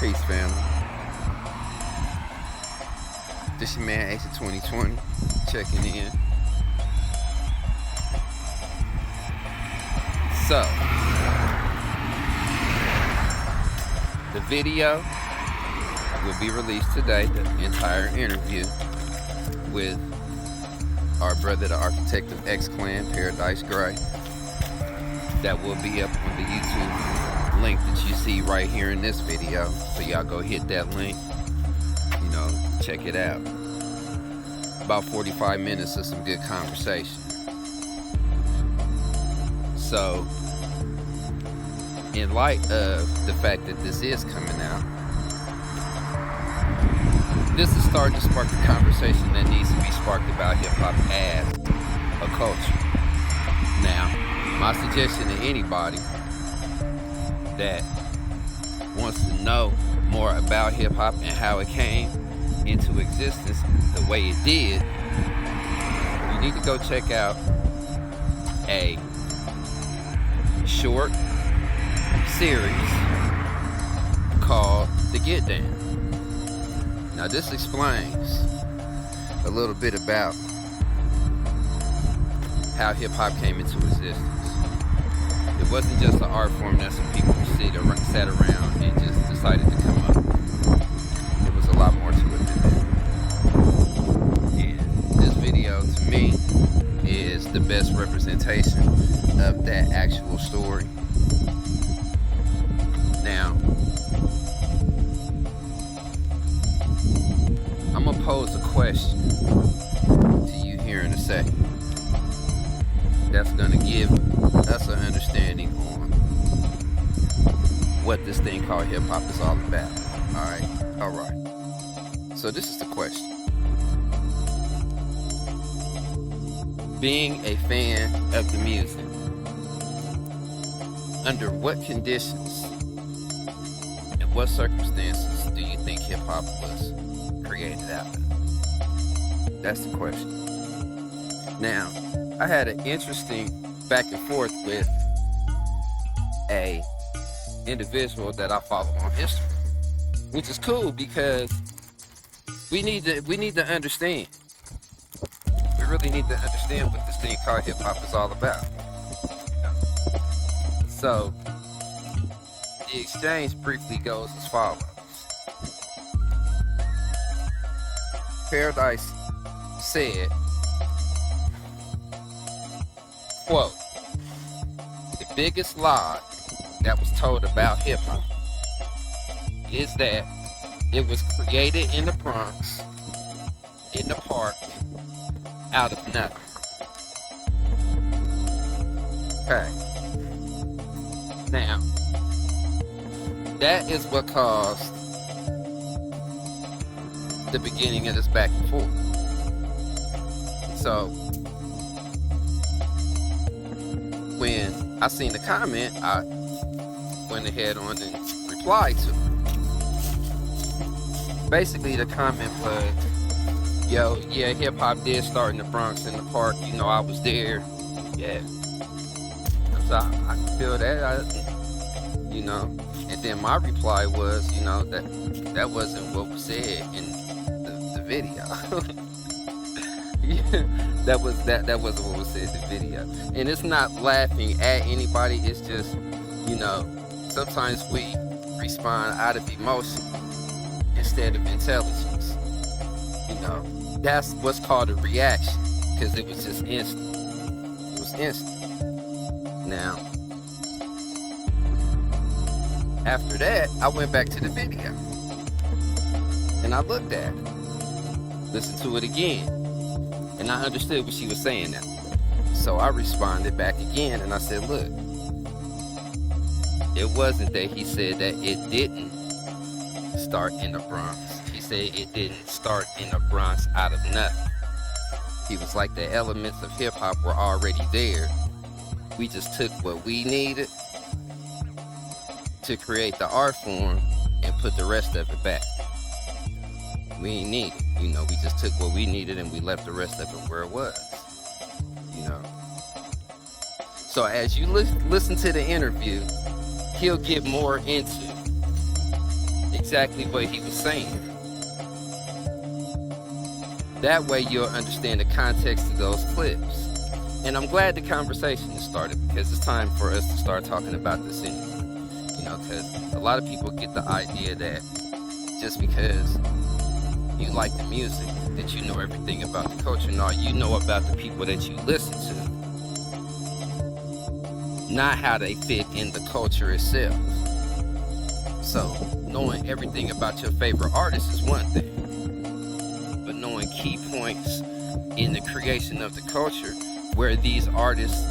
Peace, family. This your man Ace of 2020 checking in. So, the video will be released today, the entire interview with our brother, the architect of X Clan, Paradise Gray. That will be up on the YouTube link that you see right here in this video. So y'all go hit that link, check it out. About 45 minutes of some good conversation. So, in light of the fact that this is coming out, this is starting to spark the conversation that needs to be sparked about hip-hop as a culture. Now, my suggestion to anybody that wants to know more about hip-hop and how it came into existence the way it did, you need to go check out a short series called The Get Down. Now this explains a little bit about how hip-hop came into existence. It wasn't just an art form that some people sat around and just decided to come up. There was a lot more to it than that. And this video, to me, is the best representation of that actual story. Now, I'm gonna pose a question to you here in a second that's gonna give us an understanding on what this thing called hip-hop is all about. Alright. So this is the question. Being a fan of the music, under what conditions and what circumstances do you think hip-hop was created out of? That's the question. Now, I had an interesting back and forth with a individual that I follow on Instagram, which is cool because we need to understand. We really need to understand what this thing called hip hop is all about. So the exchange briefly goes as follows. Paradise said, quote, "The biggest lie that was told about hip-hop is that it was created in the Bronx, in the park, out of nothing." Okay. Now, that is what caused the beginning of this back and forth. So, when I seen the comment, I went ahead on and replied to it. Basically, the comment was, yeah, hip-hop did start in the Bronx, in the park. I was there. Yeah. So I can feel that. And then my reply was, that wasn't what was said in the video. that wasn't what was said in the video. And it's not laughing at anybody. It's just, sometimes we respond out of emotion instead of intelligence. That's what's called a reaction, because it was just instant. It was instant. Now, after that, I went back to the video and I looked at it, listened to it again, and I understood what she was saying now. So I responded back again and I said, look, it wasn't that he said that it didn't start in the Bronx. He said it didn't start in the Bronx out of nothing. He was like, the elements of hip-hop were already there. We just took what we needed to create the art form and put the rest of it back. We ain't need it. We just took what we needed and we left the rest of it where it was. So as you listen to the interview, he'll get more into exactly what he was saying. That way you'll understand the context of those clips. And I'm glad the conversation has started, because it's time for us to start talking about this anyway. Because a lot of people get the idea that just because you like the music, that you know everything about the culture. No, you know about the people that you listen to, not how they fit in the culture itself. So knowing everything about your favorite artist is one thing, but knowing key points in the creation of the culture, where these artists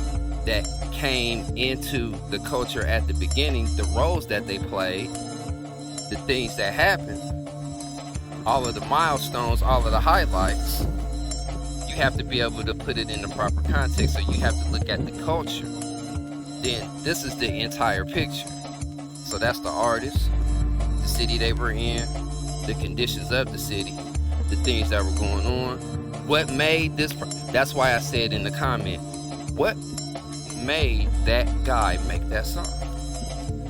that came into the culture at the beginning, the roles that they played, the things that happened, all of the milestones, all of the highlights, you have to be able to put it in the proper context. So you have to look at the culture. Then this is the entire picture. So that's the artist, the city they were in, the conditions of the city, the things that were going on, what made this, that's why I said in the comment, what made that guy make that song?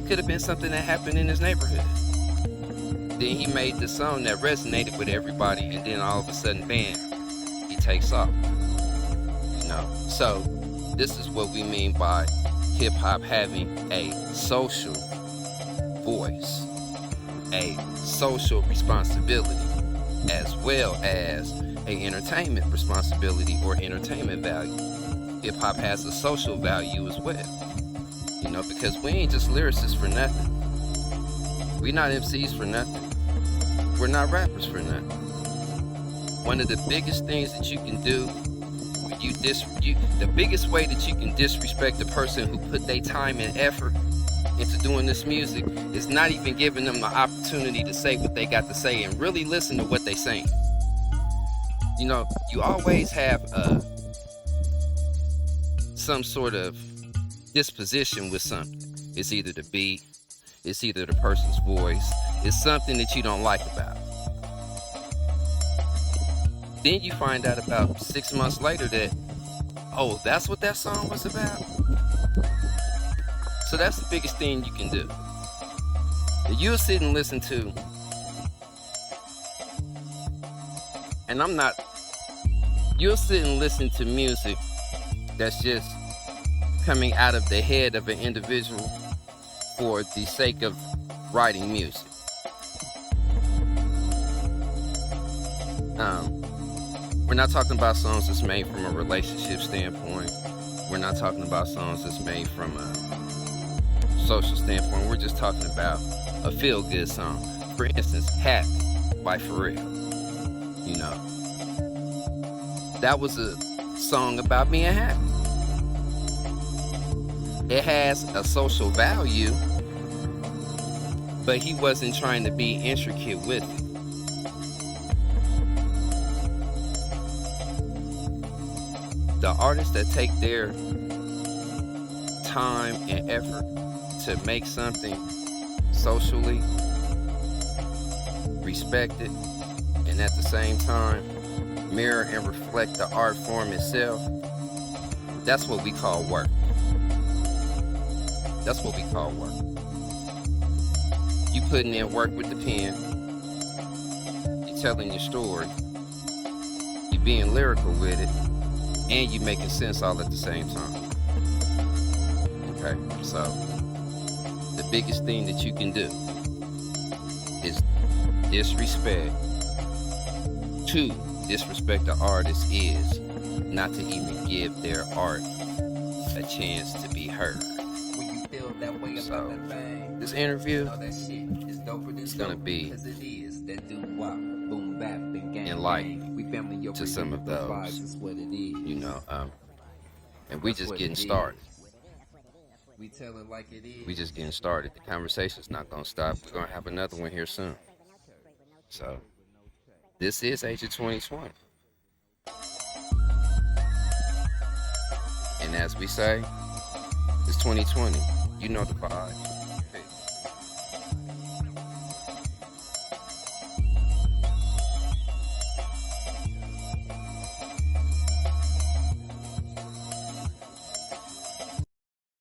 Could have been something that happened in his neighborhood. Then he made the song that resonated with everybody, and then all of a sudden, bam, he takes off. So this is what we mean by hip hop having a social voice, a social responsibility, as well as a entertainment responsibility or entertainment value. Hip hop has a social value as well, because we ain't just lyricists for nothing. We not MCs for nothing. We're not rappers for nothing. One of the biggest things that you can do when the biggest way that you can disrespect the person who put their time and effort into doing this music is not even giving them the opportunity to say what they got to say and really listen to what they saying. You always have some sort of disposition with something. It's either the beat, it's either the person's voice, it's something that you don't like about. Then you find out about 6 months later that, oh, that's what that song was about. So that's the biggest thing you can do. You'll sit and listen to, you'll sit and listen to music that's just coming out of the head of an individual for the sake of writing music. We're not talking about songs that's made from a relationship standpoint. We're not talking about songs that's made from a social standpoint. We're just talking about a feel-good song. For instance, Happy by Pharrell. That was a song about being happy. It has a social value, but he wasn't trying to be intricate with it. The artists that take their time and effort to make something socially respected and at the same time mirror and reflect the art form itself, that's what we call work. That's what we call work. You putting in work with the pen, you telling your story, you being lyrical with it, and you making sense all at the same time. Okay, so the biggest thing that you can do is disrespect. To disrespect the artist is not to even give their art a chance to be heard. When you feel that way about that thing, this interview is gonna be enlightening to some of those, and we just getting started. We just getting started. The conversation's not gonna stop. We're gonna have another one here soon. So this is Agent 2020. And as we say, it's 2020. You know the vibe.